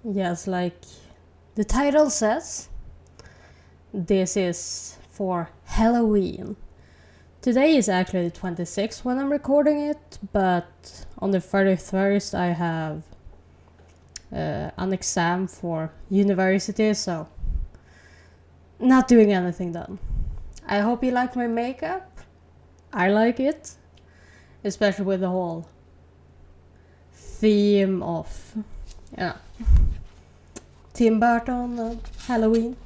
Yes, like the title says, this is for Halloween. Today is actually the 26th when I'm recording it, but on the 31st I have an exam for university, so not doing anything then. I hope you like my makeup. I like it, especially with the whole theme of, Tim Burton and Halloween.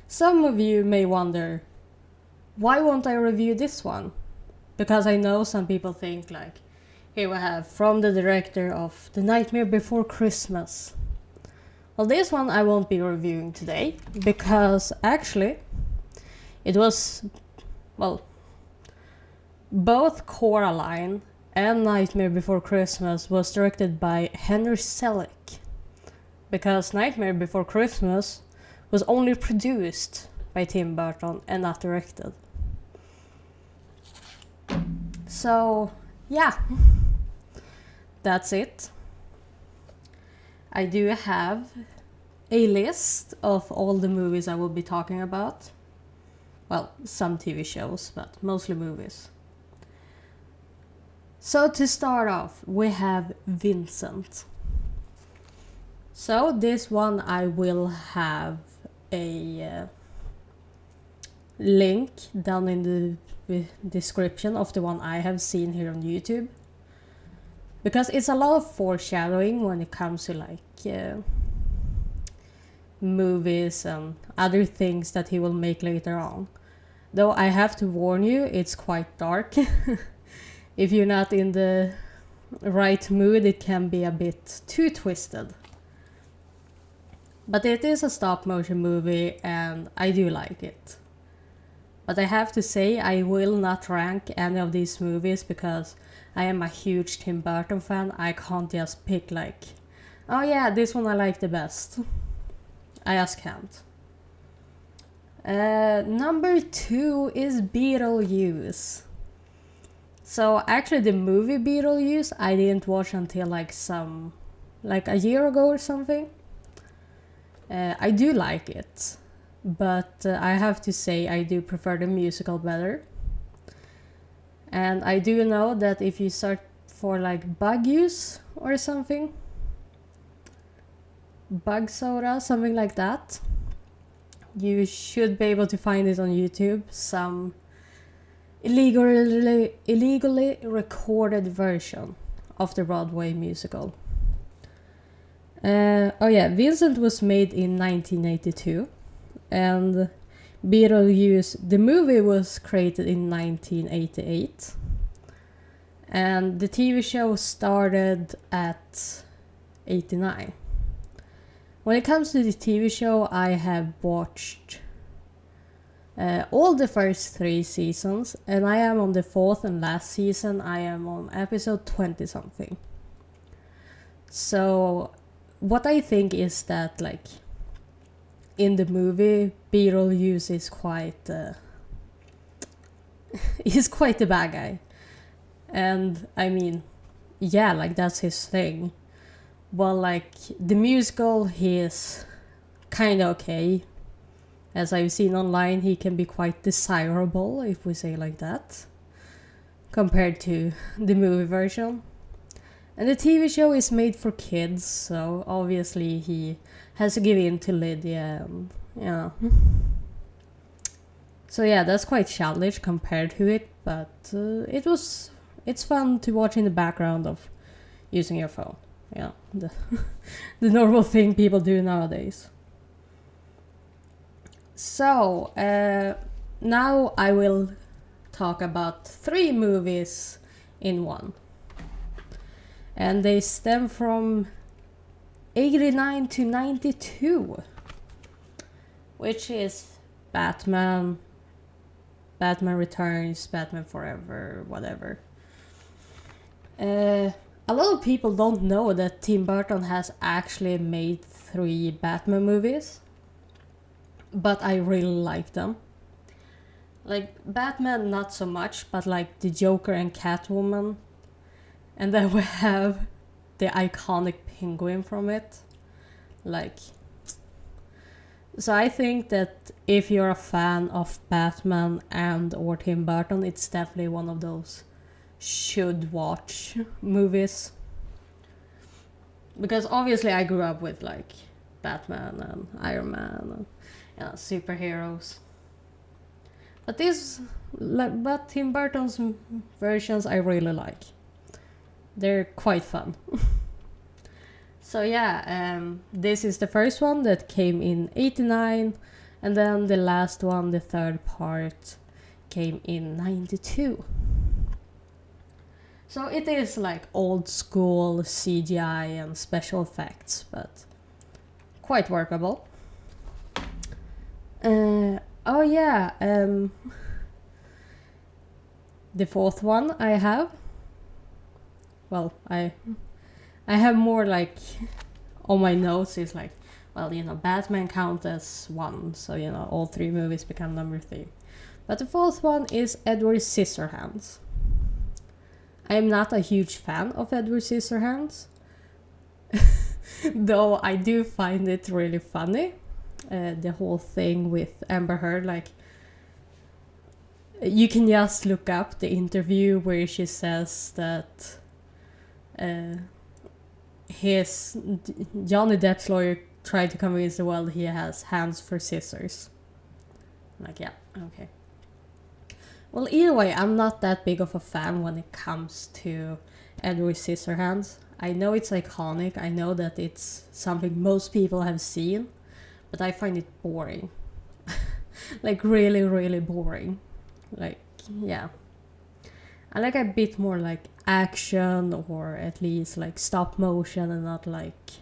Some of you may wonder, why won't I review this one? Because I know some people think like, here we have from the director of The Nightmare Before Christmas. Well, this one I won't be reviewing today, because actually it was, both Coraline and Nightmare Before Christmas was directed by Henry Selick, because Nightmare Before Christmas was only produced by Tim Burton and not directed. So, yeah, that's it. I do have a list of all the movies I will be talking about. Well, some TV shows, but mostly movies. So to start off, we have Vincent. So this one I will have a link down in the description of the one I have seen here on YouTube. Because it's a lot of foreshadowing when it comes to like movies and other things that he will make later on. Though I have to warn you, it's quite dark. If you're not in the right mood, it can be a bit too twisted. But it is a stop motion movie and I do like it. But I have to say, I will not rank any of these movies because I am a huge Tim Burton fan. I can't just pick like, oh yeah, this one I like the best. I just can't. Number 2 is Beetlejuice. So actually the movie Beetlejuice I didn't watch until like a year ago or something. I do like it, but I have to say I do prefer the musical better. And I do know that if you search for like bug use or something, bug soda, something like that, you should be able to find it on YouTube, some illegally recorded version of the Broadway musical. Vincent was made in 1982, and Beetlejuice, the movie, was created in 1988, and the TV show started at 89. When it comes to the TV show, I have watched all the first 3 seasons, and I am on the 4th and last season. I am on episode 20 something. So what I think is that like in the movie, Beetlejuice is quite he's quite the bad guy, and I mean, yeah, like that's his thing. Well, like the musical, he is kind of okay. As I've seen online, he can be quite desirable, if we say like that, compared to the movie version. And the TV show is made for kids, so obviously he has to give in to Lydia. So yeah, that's quite childish compared to it, but it's fun to watch in the background of using your phone. Yeah, the normal thing people do nowadays. So now I will talk about 3 movies in one. And they stem from 89 to 92, which is Batman Returns, Batman Forever, whatever. A lot of people don't know that Tim Burton has actually made 3 Batman movies, but I really like them. Like Batman, not so much, but like the Joker and Catwoman. And then we have the iconic penguin from it. Like, so I think that if you're a fan of Batman and or Tim Burton, it's definitely one of those should watch movies. Because obviously I grew up with like Batman and Iron Man and superheroes. But but Tim Burton's versions I really like. They're quite fun. So yeah, this is the first one that came in 89, and then the last one, the third part, came in 92. So it is like old school CGI and special effects, but quite workable. Oh yeah, the fourth one I have. Well, I have more like on my notes is like, well, Batman counts as one, so all three movies become number 3. But the fourth one is Edward Scissorhands. I am not a huge fan of Edward Scissorhands, though I do find it really funny. The whole thing with Amber Heard, like, you can just look up the interview where she says that Johnny Depp's lawyer tried to convince the world he has hands for scissors. I'm like, yeah, okay. Well, either way, I'm not that big of a fan when it comes to Edward Scissorhands. I know it's iconic, I know that it's something most people have seen, but I find it boring. Like, really, really boring. Like, yeah. I like a bit more like action, or at least like stop motion, and not like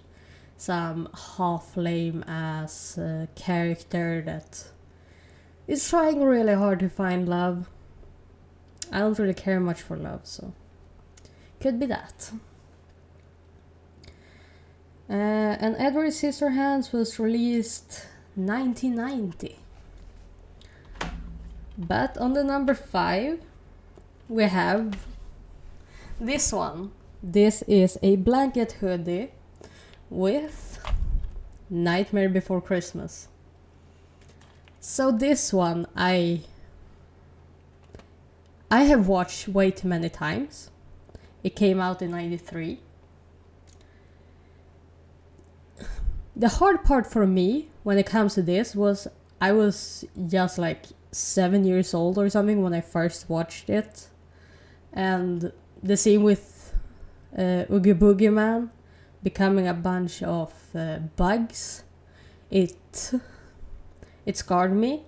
some half lame ass character that is trying really hard to find love. I don't really care much for love, so could be that. And Edward Scissorhands was released 1990. But on the number 5, we have this one. This is a blanket hoodie with Nightmare Before Christmas. So this one I have watched way too many times. It came out in 93. The hard part for me when it comes to this was I was just like 7 years old or something when I first watched it. And the scene with Oogie Boogie Man becoming a bunch of bugs, it scarred me.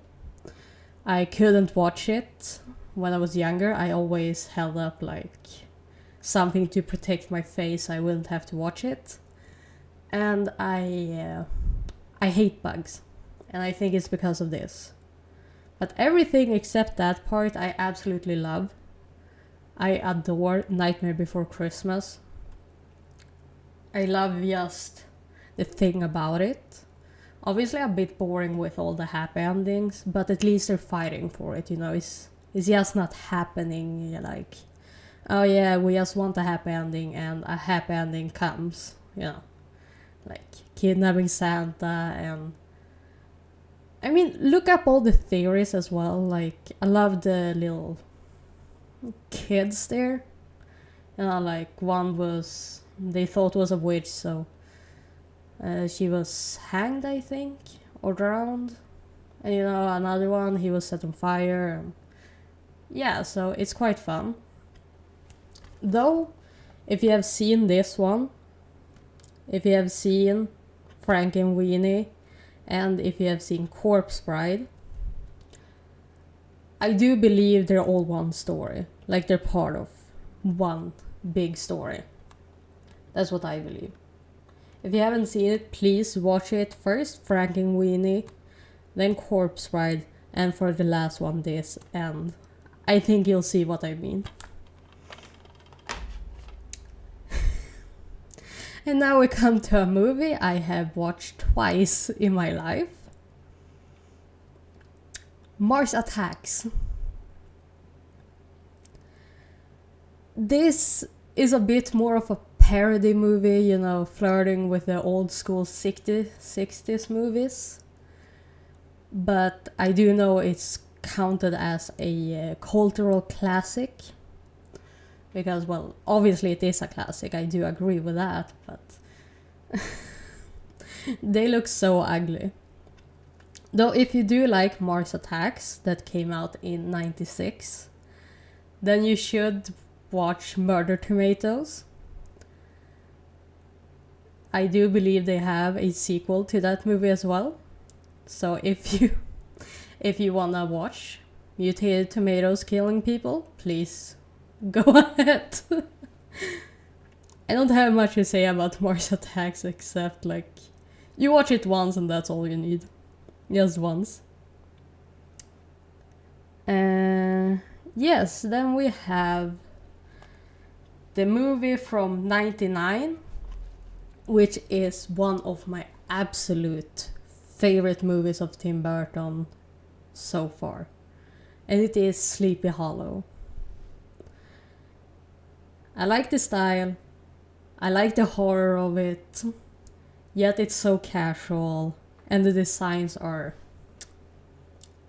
I couldn't watch it when I was younger. I always held up like something to protect my face. I wouldn't have to watch it. And I hate bugs. And I think it's because of this. But everything except that part I absolutely love. I adore Nightmare Before Christmas. I love just the thing about it. Obviously a bit boring with all the happy endings, but at least they're fighting for it, It's just not happening like, oh yeah, we just want a happy ending, and a happy ending comes, Like kidnapping Santa, and I mean, look up all the theories as well. Like, I love the little kids there. Like one was, they thought was a witch, so she was hanged, I think, or drowned. And another one, he was set on fire. And yeah, so it's quite fun. Though, if you have seen this one, if you have seen Frankenweenie, and if you have seen Corpse Bride, I do believe they're all one story. Like, they're part of one big story. That's what I believe. If you haven't seen it, please watch it first, Frankenweenie, then Corpse Bride, and for the last one, this, and I think you'll see what I mean. And now we come to a movie I have watched twice in my life. Mars Attacks. This is a bit more of a parody movie, you know, flirting with the old school 60s movies. But I do know it's counted as a cultural classic. Because, well, obviously it is a classic, I do agree with that, but they look so ugly. Though if you do like Mars Attacks, that came out in 96, then you should watch Murder Tomatoes. I do believe they have a sequel to that movie as well. So if you wanna watch mutated tomatoes killing people, please go ahead. I don't have much to say about Mars Attacks except like you watch it once and that's all you need. Just once. Yes, then we have the movie from 99, which is one of my absolute favorite movies of Tim Burton so far. And it is Sleepy Hollow. I like the style. I like the horror of it. Yet it's so casual. And the designs are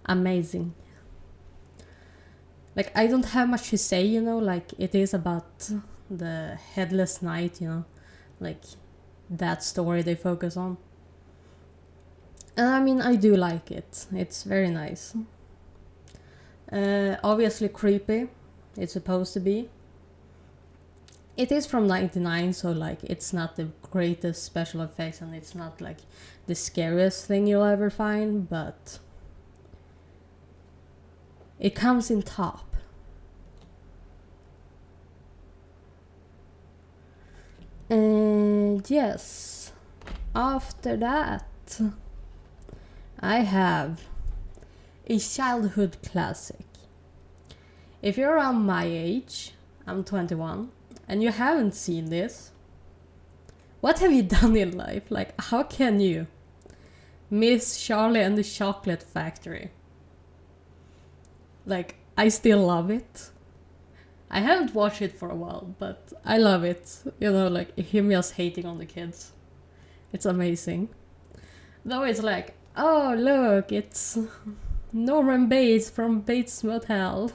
amazing. Like, I don't have much to say, you know, like, it is about the Headless Knight, you know, like, that story they focus on. And I mean, I do like it. It's very nice. Obviously creepy. It's supposed to be. It is from 99, so like it's not the greatest special effects and it's not like the scariest thing you'll ever find, but it comes in top. And yes, after that, I have a childhood classic. If you're around my age, I'm 21, and you haven't seen this, what have you done in life? Like, how can you miss Charlie and the Chocolate Factory? Like, I still love it. I haven't watched it for a while, but I love it. You know, like, him just hating on the kids. It's amazing. Though it's like, oh, look, it's Norman Bates from Bates Motel.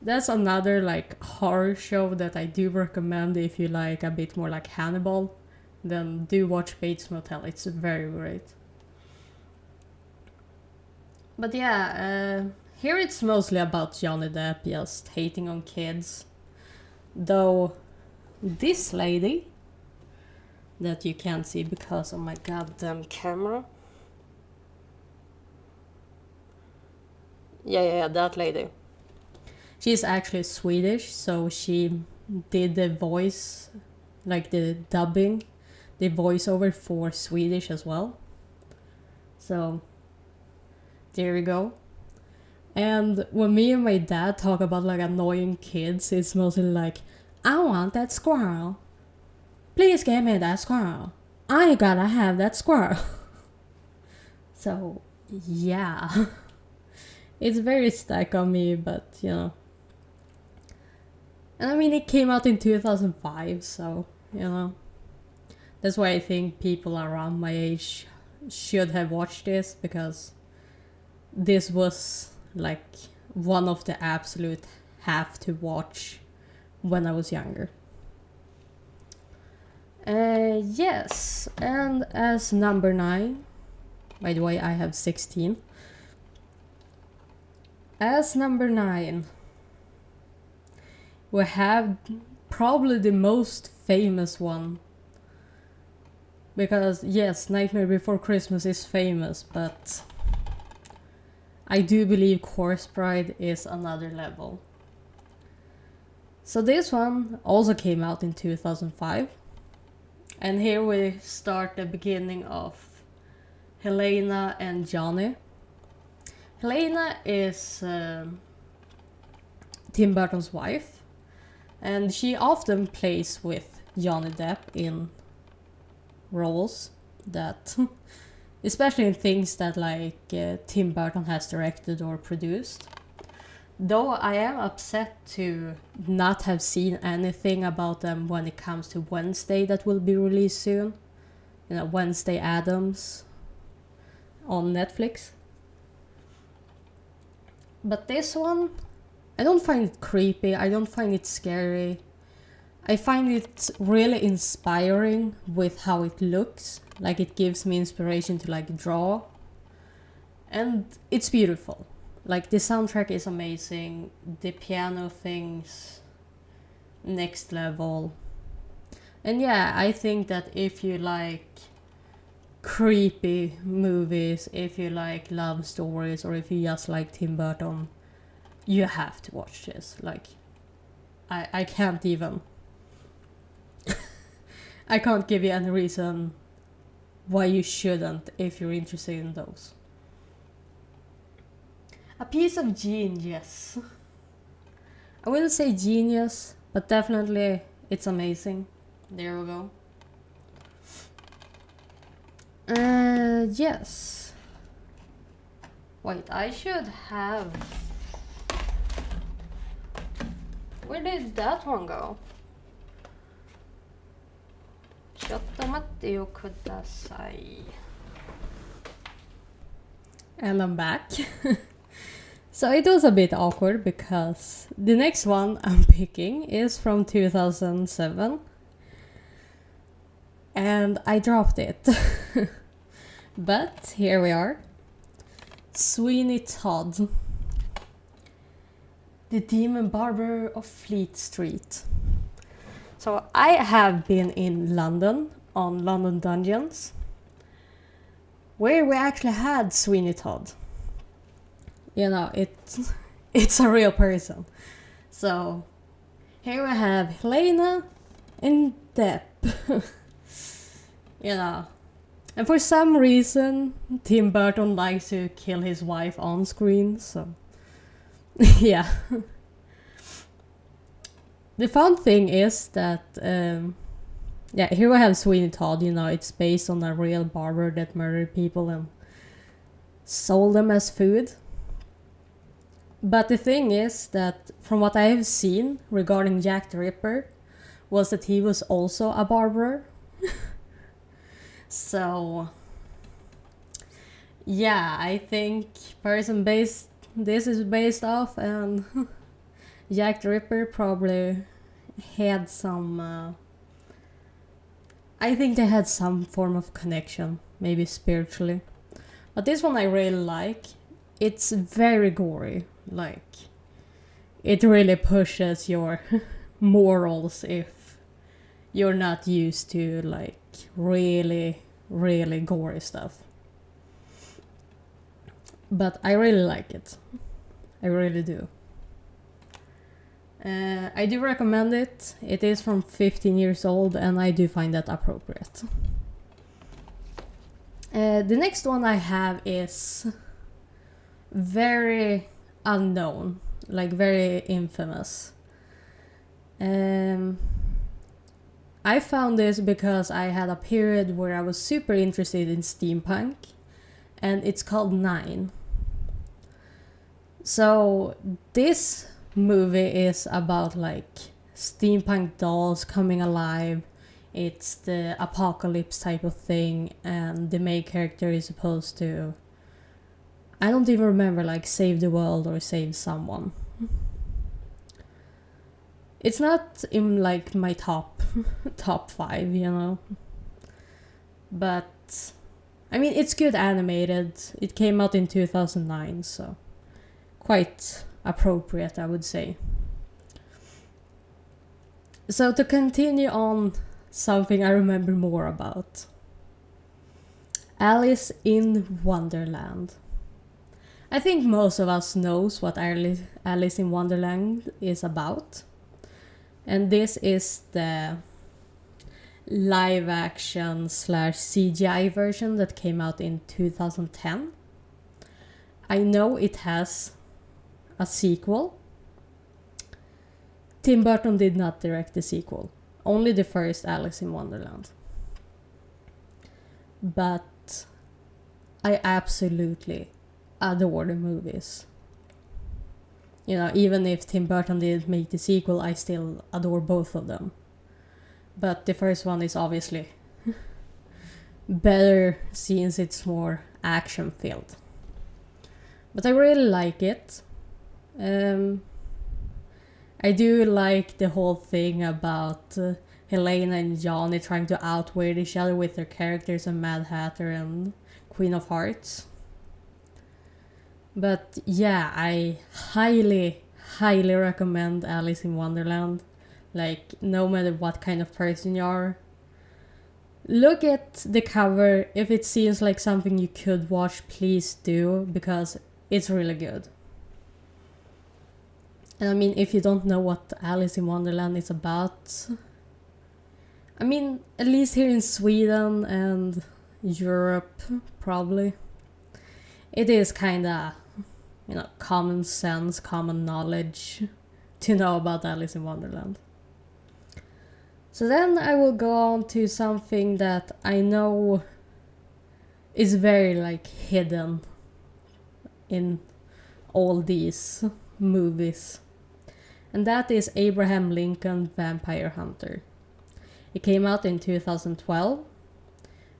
That's another like horror show that I do recommend if you like a bit more like Hannibal. Then do watch Bates Motel. It's very great. But yeah, here it's mostly about Johnny Depp just hating on kids. Though this lady that you can't see because of my goddamn camera. Yeah, that lady. She's actually Swedish, so she did the voice, like the dubbing, the voiceover for Swedish as well. So, there we go. And when me and my dad talk about like annoying kids, it's mostly like, I want that squirrel. Please give me that squirrel. I gotta have that squirrel. So, yeah. It's very stuck on me, but you know. And I mean, it came out in 2005, so, you know. That's why I think people around my age should have watched this, because this was like one of the absolute have to watch when I was younger. Yes, and as number 9, by the way, I have 16. As number 9, we have probably the most famous one. Because, yes, Nightmare Before Christmas is famous, but I do believe Corpse Bride is another level. So this one also came out in 2005. And here we start the beginning of Helena and Johnny. Helena is Tim Burton's wife. And she often plays with Johnny Depp in roles that, especially in things that like Tim Burton has directed or produced. Though I am upset to not have seen anything about them when it comes to Wednesday that will be released soon. You know, Wednesday Addams on Netflix. But this one, I don't find it creepy, I don't find it scary. I find it really inspiring with how it looks. Like, it gives me inspiration to like draw. And it's beautiful. Like, the soundtrack is amazing. The piano things, next level. And yeah, I think that if you like creepy movies, if you like love stories, or if you just like Tim Burton, you have to watch this. Like, I can't even. I can't give you any reason why you shouldn't if you're interested in those. A piece of genius. I wouldn't say genius, but definitely it's amazing. There we go. Yes. Wait, I should have... Where did that one go? And I'm back. So it was a bit awkward because the next one I'm picking is from 2007. And I dropped it. But here we are. Sweeney Todd. The Demon Barber of Fleet Street. So I have been in London on London Dungeons, where we actually had Sweeney Todd. You know, it's a real person. So here we have Helena and Depp. You know, and for some reason Tim Burton likes to kill his wife on screen, so yeah. The fun thing is that, yeah, here we have Sweeney Todd, you know, it's based on a real barber that murdered people and sold them as food. But the thing is that, from what I have seen regarding Jack the Ripper, was that he was also a barber. So, yeah, I think this is based off, and Jack the Ripper probably had some... I think they had some form of connection, maybe spiritually. But this one I really like. It's very gory. Like, it really pushes your morals if you're not used to, like, really, really gory stuff. But I really like it. I really do. I do recommend it. It is from 15 years old, and I do find that appropriate. The next one I have is very unknown, like very infamous. I found this because I had a period where I was super interested in steampunk, and it's called 9. So this movie is about like steampunk dolls coming alive. It's the apocalypse type of thing, and the main character is supposed to, I don't even remember, like save the world or save someone. It's not in like my top 5, you know. But I mean, it's good animated. It came out in 2009, so quite appropriate, I would say. So to continue on something I remember more about. Alice in Wonderland. I think most of us knows what Alice in Wonderland is about. And this is the live action / CGI version that came out in 2010. I know it has a sequel. Tim Burton did not direct the sequel, only the first Alice in Wonderland. But I absolutely adore the movies. You know, even if Tim Burton didn't make the sequel, I still adore both of them. But the first one is obviously better since it's more action filled. But I really like it. I do like the whole thing about Helena and Johnny trying to outweigh each other with their characters and Mad Hatter and Queen of Hearts. But yeah, I highly recommend Alice in Wonderland. Like, no matter what kind of person you are. Look at the cover. If it seems like something you could watch, please do, because it's really good. And I mean, if you don't know what Alice in Wonderland is about, I mean, at least here in Sweden and Europe, probably, it is kinda, you know, common sense, common knowledge to know about Alice in Wonderland. So then I will go on to something that I know is very like hidden in all these movies. And that is Abraham Lincoln Vampire Hunter. It came out in 2012,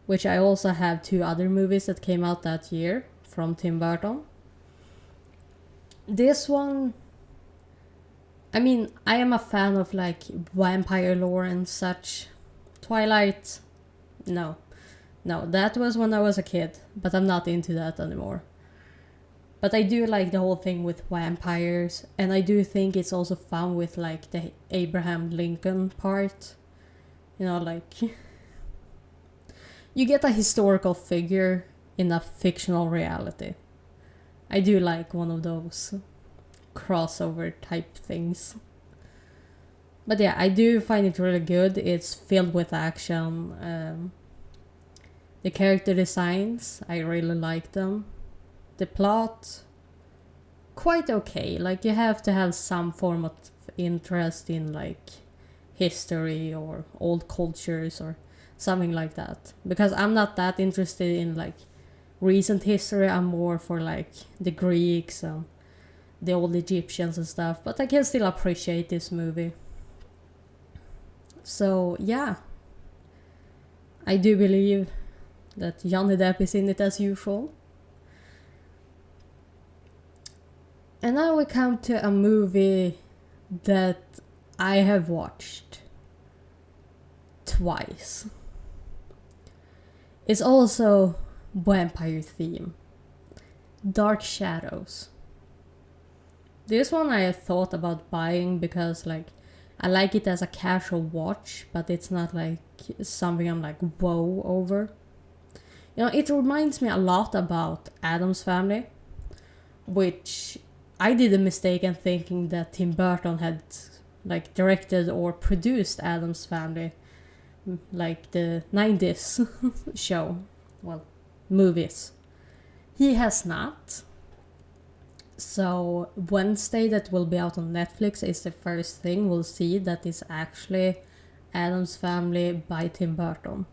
which I also have 2 other movies that came out that year from Tim Burton. This one, I mean, I am a fan of like vampire lore and such. Twilight, no, that was when I was a kid, but I'm not into that anymore. But I do like the whole thing with vampires, and I do think it's also fun with like the Abraham Lincoln part. You know, like, you get a historical figure in a fictional reality. I do like one of those crossover type things. But yeah, I do find it really good. It's filled with action. The character designs, I really like them. The plot, quite okay. Like, you have to have some form of interest in like history or old cultures or something like that. Because I'm not that interested in like recent history. I'm more for like the Greeks and the old Egyptians and stuff. But I can still appreciate this movie. So yeah, I do believe that Johnny Depp is in it as usual. And now we come to a movie that I have watched twice. It's also vampire theme. Dark Shadows. This one I have thought about buying because like I like it as a casual watch, but it's not like something I'm like whoa over. You know, it reminds me a lot about Addams Family, which I did a mistake in thinking that Tim Burton had like directed or produced Addams Family, like the 90s show, well, movies. He has not. So Wednesday, that will be out on Netflix, is the first thing we'll see that is actually Addams Family by Tim Burton.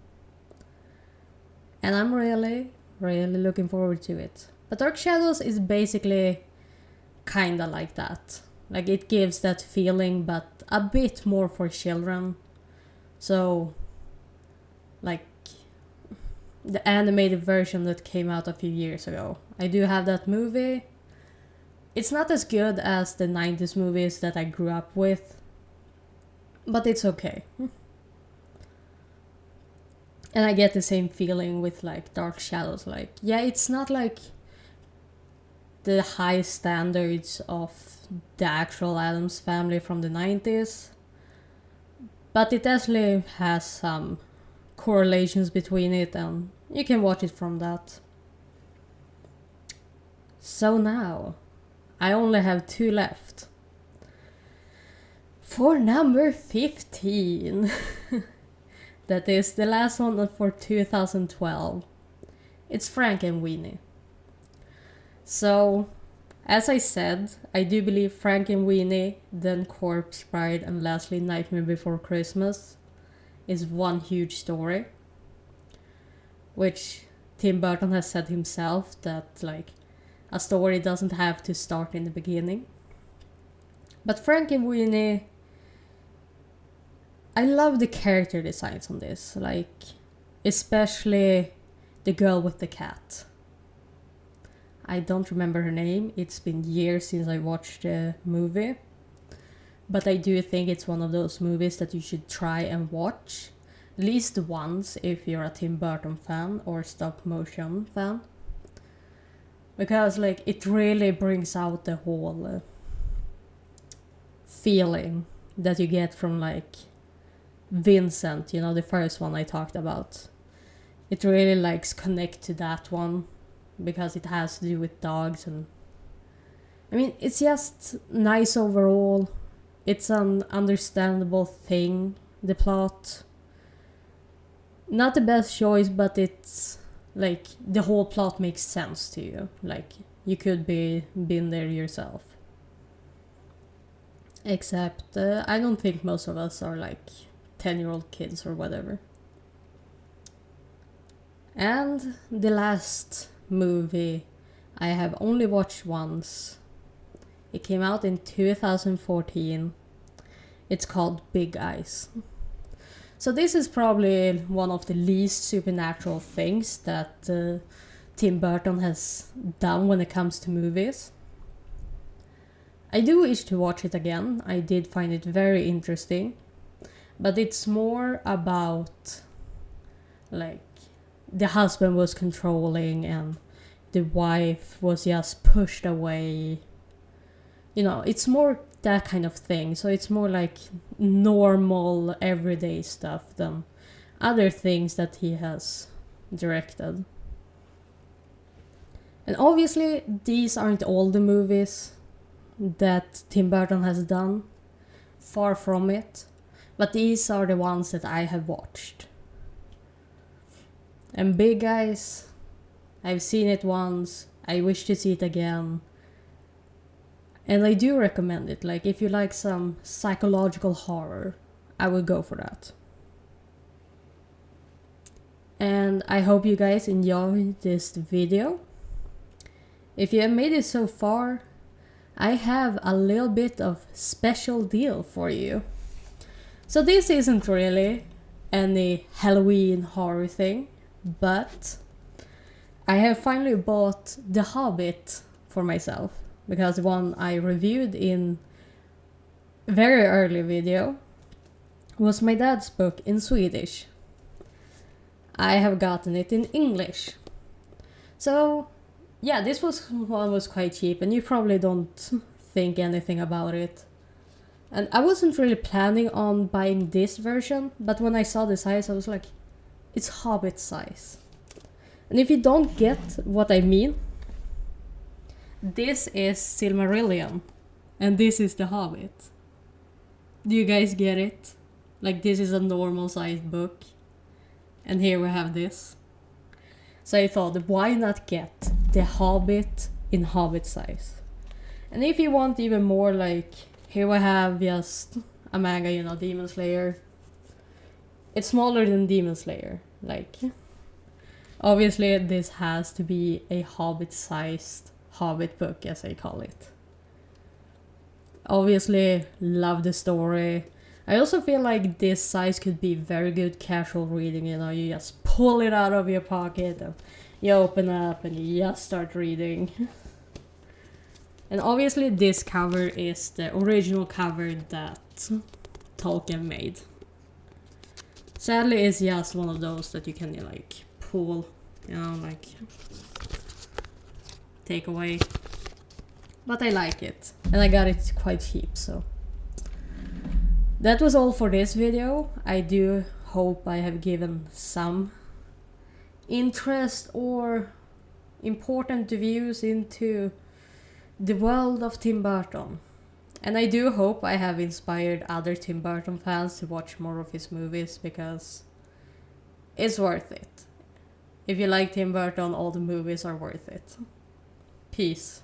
And I'm really looking forward to it. But Dark Shadows is basically kinda like that. Like, it gives that feeling, but a bit more for children. So, like, the animated version that came out a few years ago. I do have that movie. It's not as good as the 90s movies that I grew up with, but it's okay. And I get the same feeling with like Dark Shadows. Like, yeah, it's not like the high standards of the actual Addams Family from the 90s, but it definitely has some correlations between it, and you can watch it from that. So now, I only have 2 left. For number 15, that is the last one for 2012. It's Frankenweenie. So, as I said, I do believe Frankenweenie, then Corpse Bride, and lastly Nightmare Before Christmas is one huge story. Which Tim Burton has said himself that like a story doesn't have to start in the beginning. But Frankenweenie, I love the character designs on this, like especially the girl with the cat. I don't remember her name. It's been years since I watched the movie. But I do think it's one of those movies that you should try and watch at least once if you're a Tim Burton fan or stop motion fan. Because like it really brings out the whole feeling that you get from like Vincent, you know, the first one I talked about. It really likes connect to that one because it has to do with dogs, and I mean it's just nice overall. It's an understandable thing, the plot. Not the best choice, but it's like the whole plot makes sense to you. Like you could been there yourself. Except I don't think most of us are like 10-year-old kids or whatever. And the last movie I have only watched once. It came out in 2014. It's called Big Eyes. So this is probably one of the least supernatural things that Tim Burton has done when it comes to movies. I do wish to watch it again. I did find it very interesting. But it's more about like the husband was controlling and the wife was just pushed away. You know, it's more that kind of thing. So it's more like normal everyday stuff than other things that he has directed. And obviously these aren't all the movies that Tim Burton has done. Far from it. But these are the ones that I have watched. And Big Eyes, I've seen it once. I wish to see it again. And I do recommend it. Like, if you like some psychological horror, I would go for that. And I hope you guys enjoyed this video. If you have made it so far, I have a little bit of special deal for you. So this isn't really any Halloween horror thing, but I have finally bought The Hobbit for myself. Because the one I reviewed in a very early video was my dad's book in Swedish. I have gotten it in English. So yeah, this one was quite cheap and you probably don't think anything about it. And I wasn't really planning on buying this version, but when I saw the size I was like, it's Hobbit size. And if you don't get what I mean, this is Silmarillion, and this is The Hobbit. Do you guys get it? Like, this is a normal sized book, and here we have this. So I thought, why not get The Hobbit in Hobbit size? And if you want even more, like, here we have just a manga, you know, Demon Slayer. It's smaller than Demon Slayer, like, obviously this has to be a Hobbit sized Hobbit book, as I call it. Obviously, love the story. I also feel like this size could be very good casual reading, you know, you just pull it out of your pocket and you open up and you just start reading. And obviously this cover is the original cover that Tolkien made. Sadly, it's just one of those that you can like pull, you know, like take away. But I like it, and I got it quite cheap, so. That was all for this video. I do hope I have given some interest or important views into the world of Tim Burton. And I do hope I have inspired other Tim Burton fans to watch more of his movies, because it's worth it. If you like Tim Burton, all the movies are worth it. Peace.